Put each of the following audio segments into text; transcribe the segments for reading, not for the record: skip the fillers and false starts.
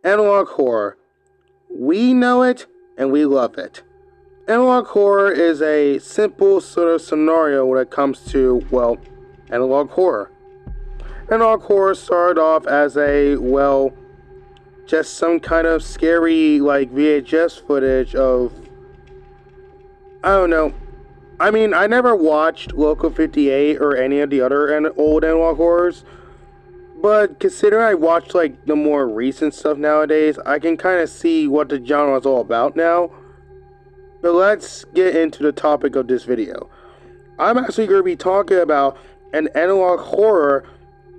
Analog horror. We know it and we love it. Analog horror is a simple sort of scenario when it comes to, well, analog horror. Analog horror started off as just some kind of scary, VHS footage of, I don't know. I mean, I never watched Local 58 or any of the other old analog horrors, but considering I watched, the more recent stuff nowadays, I can kind of see what the genre is all about now. But let's get into the topic of this video. I'm actually going to be talking about an analog horror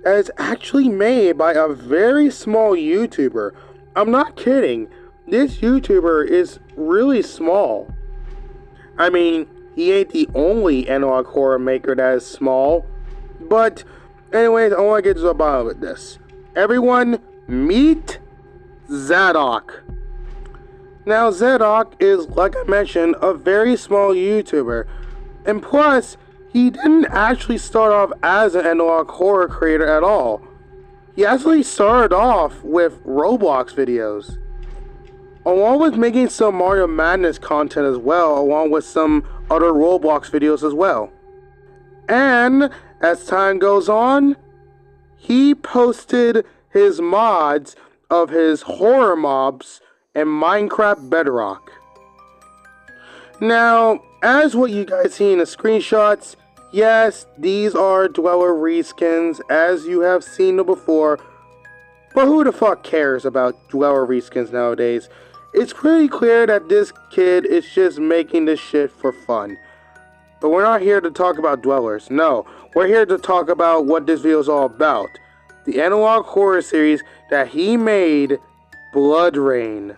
that is actually made by a very small YouTuber. I'm not kidding. This YouTuber is really small. I mean, he ain't the only analog horror maker that is small. But, anyways, I want to get to the bottom of this. Everyone, meet Zadok. Now, Zadok is, like I mentioned, a very small YouTuber. And plus, he didn't actually start off as an analog horror creator at all. He actually started off with Roblox videos, along with making some Mario Madness content as well, along with some other Roblox videos as well. And as time goes on, he posted his mods of his horror mobs in Minecraft Bedrock. Now, as what you guys see in the screenshots, yes, these are Dweller reskins, as you have seen them before, but who the fuck cares about Dweller reskins nowadays? It's pretty clear that this kid is just making this shit for fun. But we're not here to talk about Dwellers, no. We're here to talk about what this video is all about. The analog horror series that he made, BloodRayne.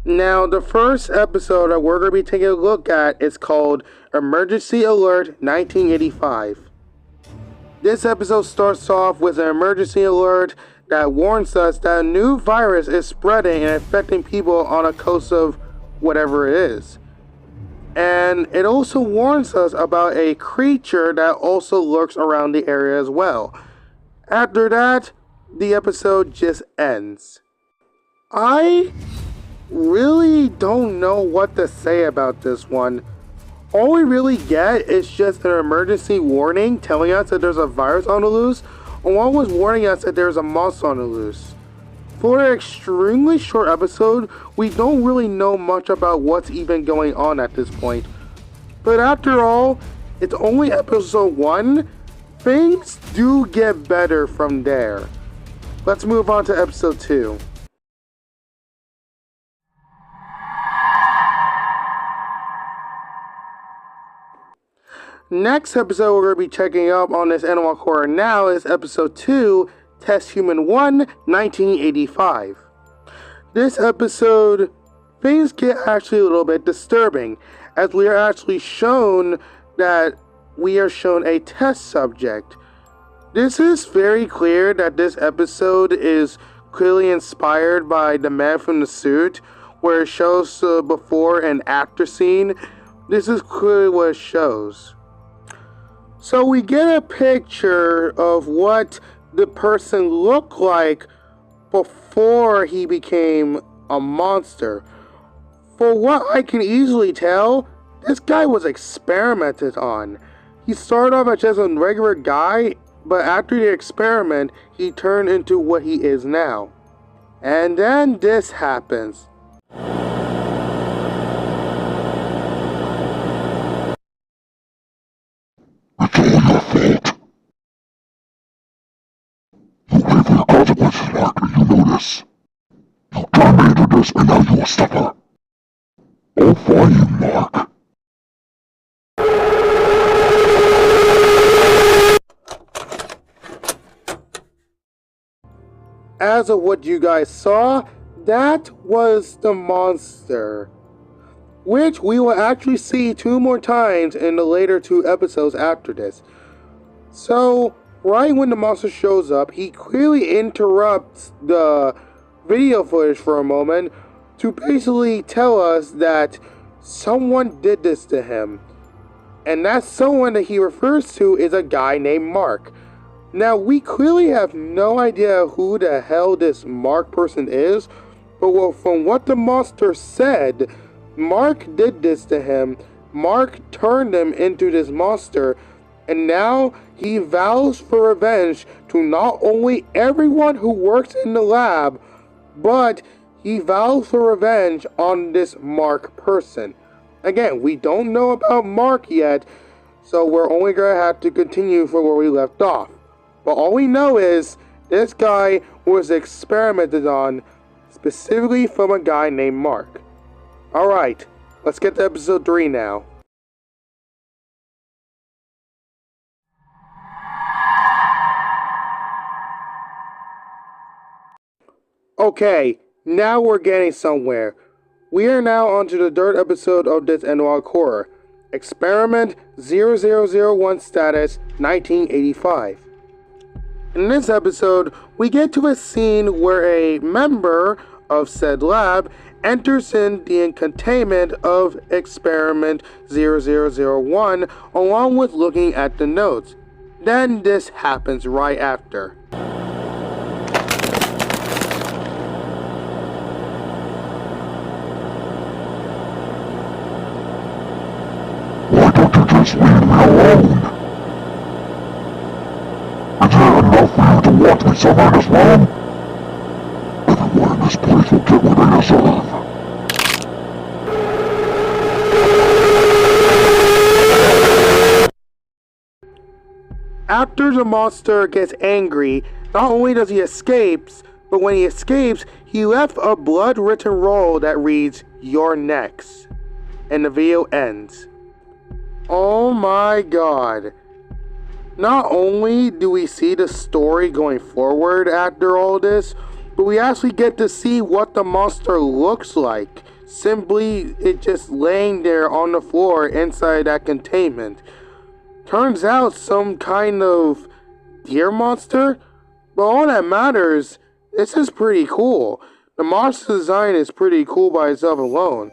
Now, the first episode that we're going to be taking a look at is called Emergency Alert 1985. This episode starts off with an emergency alert that warns us that a new virus is spreading and affecting people on the coast of whatever it is. And it also warns us about a creature that also lurks around the area as well. After that, the episode just ends. I really don't know what to say about this one. All we really get is just an emergency warning telling us that there's a virus on the loose, and one was warning us that there's a monster on the loose. For an extremely short episode, we don't really know much about what's even going on at this point. But after all, it's only episode 1. Things do get better from there. Let's move on to episode 2. Next episode we're going to be checking up on this analog horror now is episode 2, Test Human 1, 1985. This episode, things get actually a little bit disturbing, as we are actually shown that we are shown a test subject. This is very clear that this episode is clearly inspired by The Man from the Suit, where it shows before and after scene. This is clearly what it shows. So we get a picture of what the person looked like before he became a monster. For what I can easily tell, this guy was experimented on. He started off as just a regular guy, but after the experiment, he turned into what he is now. And then this happens. It's all your fault. You pay for the consequences, Mark, and you know this. You turned me into this, and now you will suffer. I'll find you, Mark. As of what you guys saw, that was the monster, which we will actually see 2 more times in the later 2 episodes after this. So, right when the monster shows up, he clearly interrupts the video footage for a moment to basically tell us that someone did this to him. And that someone that he refers to is a guy named Mark. Now, we clearly have no idea who the hell this Mark person is, but from what the monster said, Mark did this to him. Mark turned him into this monster, and now he vows for revenge to not only everyone who works in the lab, but he vows for revenge on this Mark person. Again, we don't know about Mark yet, so we're only going to have to continue from where we left off. But all we know is this guy was experimented on specifically from a guy named Mark. Alright, let's get to episode 3 now. Okay, now we're getting somewhere. We are now onto the third episode of this analog horror, Experiment 0001 Status 1985. In this episode, we get to a scene where a member of said lab enters in the containment of Experiment 0001 along with looking at the notes. Then this happens right after. Why don't you just leave me alone? Is there enough for you to watch me suffer as well? Everyone in this place will get what they deserve. After the monster gets angry, not only does he escape, but when he escapes, he left a blood-written roll that reads, "You're next." And the video ends. Oh my god. Not only do we see the story going forward after all this, but we actually get to see what the monster looks like. Simply, it just laying there on the floor inside that containment. Turns out some kind of deer monster? But all that matters, this is pretty cool. The monster design is pretty cool by itself alone.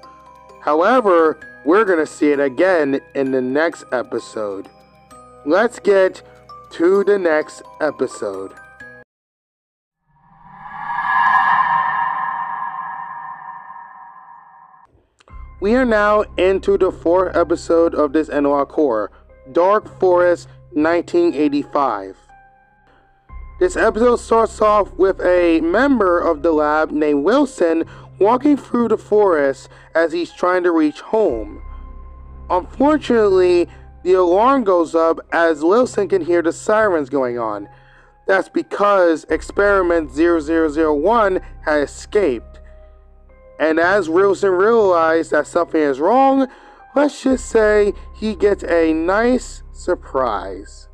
However, we're gonna see it again in the next episode. Let's get to the next episode. We are now into the fourth episode of this analog horror, Dark Forest 1985. This episode starts off with a member of the lab named Wilson walking through the forest as he's trying to reach home. Unfortunately, the alarm goes up as Wilson can hear the sirens going on. That's because Experiment 0001 had escaped. And as Wilson realized that something is wrong, let's just say he gets a nice surprise.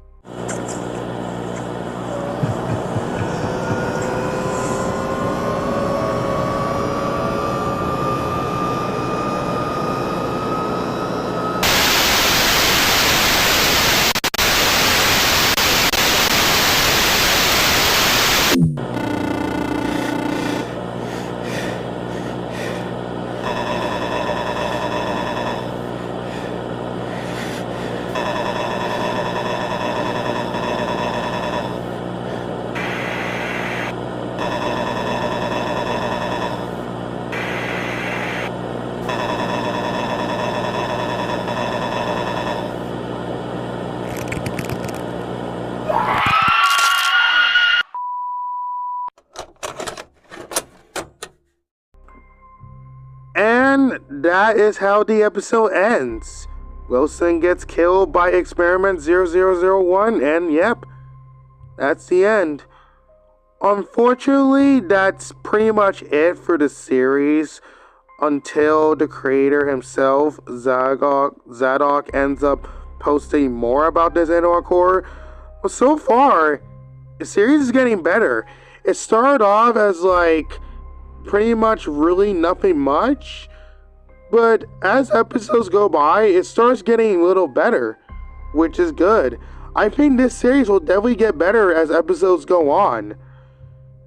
And that is how the episode ends. Wilson gets killed by Experiment 0001, and yep, that's the end. Unfortunately, that's pretty much it for the series until the creator himself, Zadok, ends up posting more about this analog horror. But so far, the series is getting better. It started off as like pretty much really nothing much, but as episodes go by, it starts getting a little better, which is good. I think this series will definitely get better as episodes go on.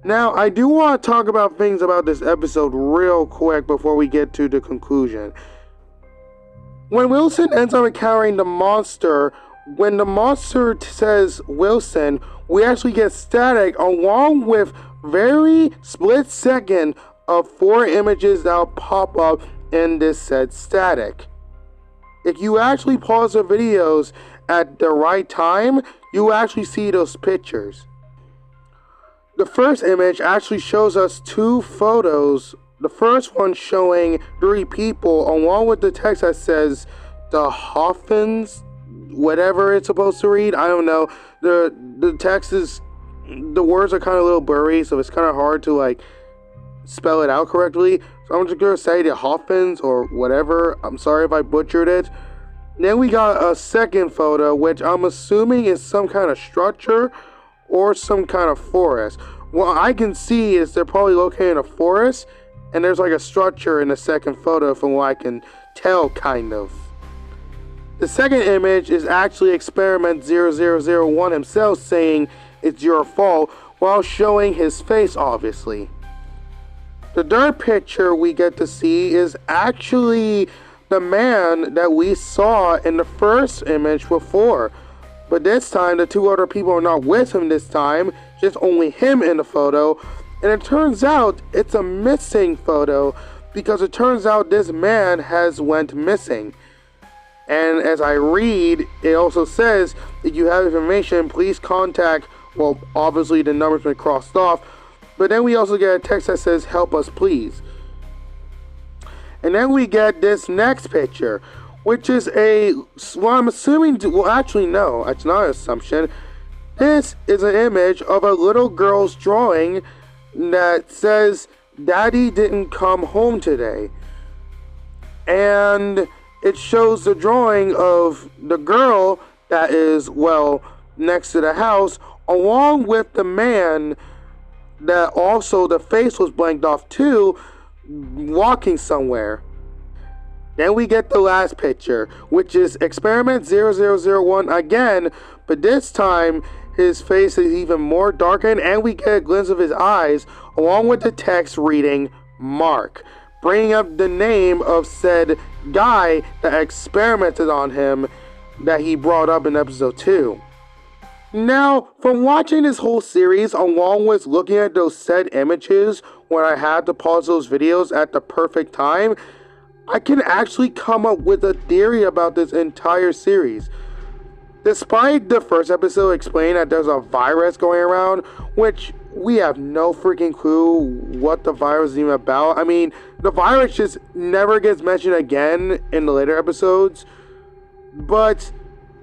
Now, I do want to talk about things about this episode real quick before we get to the conclusion. When Wilson ends up encountering the monster, when the monster says Wilson, we actually get static along with very split second of 4 images that'll pop up in this said static. If you actually pause the videos at the right time, you actually see those pictures. The first image actually shows us 2 photos. The first one showing 3 people along with the text that says the Hoffins, whatever it's supposed to read. I don't know. The text is, the words are kind of a little blurry, so it's kind of hard to like spell it out correctly. So I'm just gonna say the Hoffins or whatever. I'm sorry if I butchered it. Then we got a second photo, which I'm assuming is some kind of structure or some kind of forest. What I can see is they're probably located in a forest, and there's like a structure in the second photo from what I can tell, kind of. The second image is actually Experiment 0001 himself saying it's your fault while showing his face, obviously. The third picture we get to see is actually the man that we saw in the first image before. But this time, the 2 other people are not with him this time, just only him in the photo. And it turns out it's a missing photo because it turns out this man has went missing. And as I read, it also says, if you have information, please contact, well, obviously the number's been crossed off, but then we also get a text that says, help us please. And then we get this next picture, which is well, I'm assuming, well, actually, no, it's not an assumption. This is an image of a little girl's drawing that says, Daddy didn't come home today. And it shows the drawing of the girl that is, well, next to the house, along with the man that also the face was blanked off too, walking somewhere. Then we get the last picture, which is Experiment 0001 again, but this time his face is even more darkened and we get a glimpse of his eyes along with the text reading Mark, bringing up the name of said guy that experimented on him that he brought up in episode 2. Now, from watching this whole series along with looking at those said images when I had to pause those videos at the perfect time, I can actually come up with a theory about this entire series. Despite the first episode explaining that there's a virus going around, which we have no freaking clue what the virus is even about. I mean, the virus just never gets mentioned again in the later episodes, but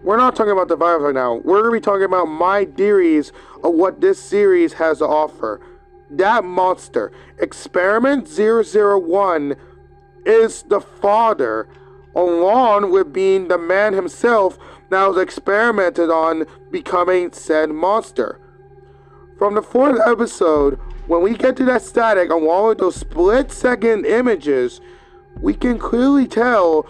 we're not talking about the virus right now. We're going to be talking about my theories of what this series has to offer. That monster, Experiment 001, is the father, along with being the man himself that was experimented on becoming said monster. From the 4th episode, when we get to that static along with those split-second images, we can clearly tell,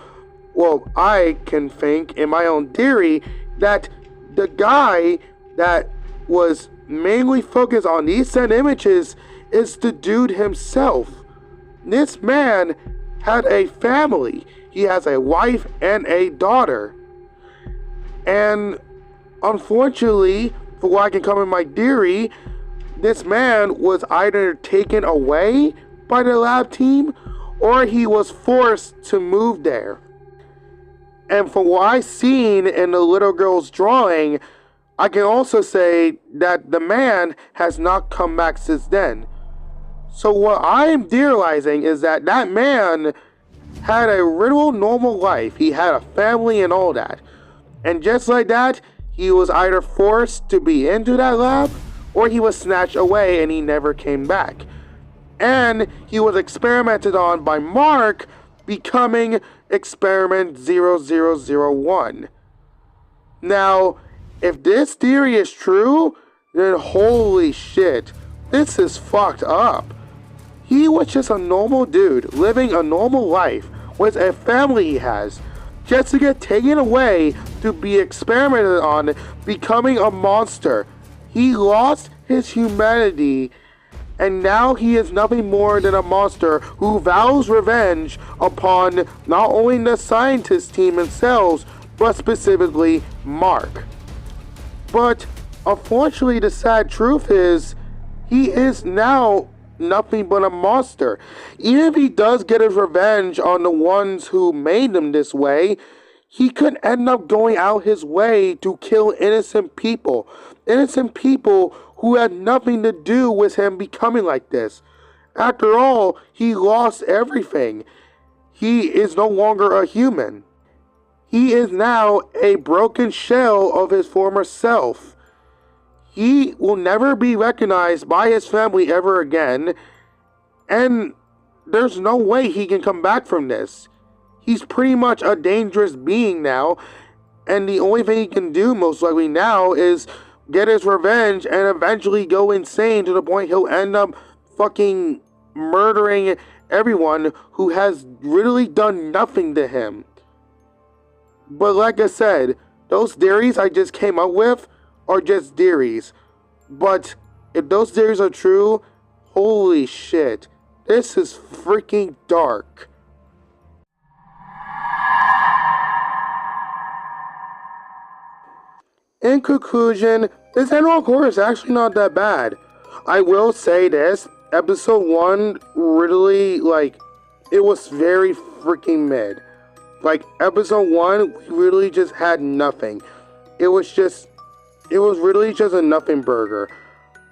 well, I can think in my own theory, that the guy that was mainly focused on these said images is the dude himself. This man had a family. He has a wife and a daughter. And unfortunately, for what I can come in my theory, this man was either taken away by the lab team or he was forced to move there. And from what I've seen in the little girl's drawing, I can also say that the man has not come back since then. So what I'm theorizing is that that man had a real normal life. He had a family and all that. And just like that, he was either forced to be into that lab or he was snatched away and he never came back. And he was experimented on by Mark, becoming Experiment 0001. Now, if this theory is true, then holy shit, this is fucked up. He was just a normal dude living a normal life with a family he has, just to get taken away to be experimented on becoming a monster. He lost his humanity And now he is nothing more than a monster who vows revenge upon not only the scientist team themselves, but specifically Mark. But unfortunately, the sad truth is, he is now nothing but a monster. Even if he does get his revenge on the ones who made him this way, he could end up going out his way to kill innocent people. Innocent people who had nothing to do with him becoming like this. After all, he lost everything. He is no longer a human. He is now a broken shell of his former self. He will never be recognized by his family ever again, and there's no way he can come back from this. He's pretty much a dangerous being now, and the only thing he can do most likely now is get his revenge and eventually go insane to the point he'll end up fucking murdering everyone who has really done nothing to him. But like I said, those theories I just came up with are just theories. But if those theories are true, holy shit, this is freaking dark. In conclusion, this Animal Core is actually not that bad. I will say this, episode 1 really, it was very freaking mid. Episode 1, we really just had nothing. It was really just a nothing burger.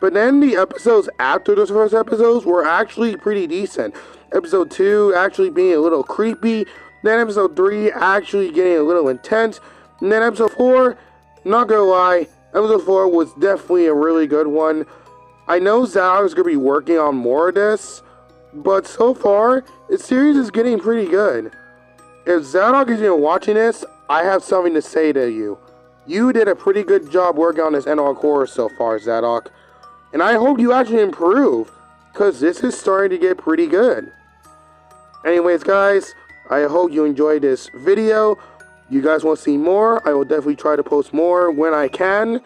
But then the episodes after those first episodes were actually pretty decent. Episode 2 actually being a little creepy. Then episode 3 actually getting a little intense. And then episode 4, not gonna lie, episode 4 was definitely a really good one. I know Zadok is gonna be working on more of this, but so far, the series is getting pretty good. If Zadok is even watching this, I have something to say to you. You did a pretty good job working on this Animal Core so far, Zadok. And I hope you actually improve, because this is starting to get pretty good. Anyways, guys, I hope you enjoyed this video. You guys want to see more? I will definitely try to post more when I can.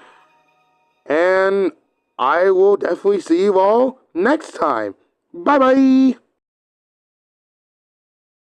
And I will definitely see you all next time. Bye-bye!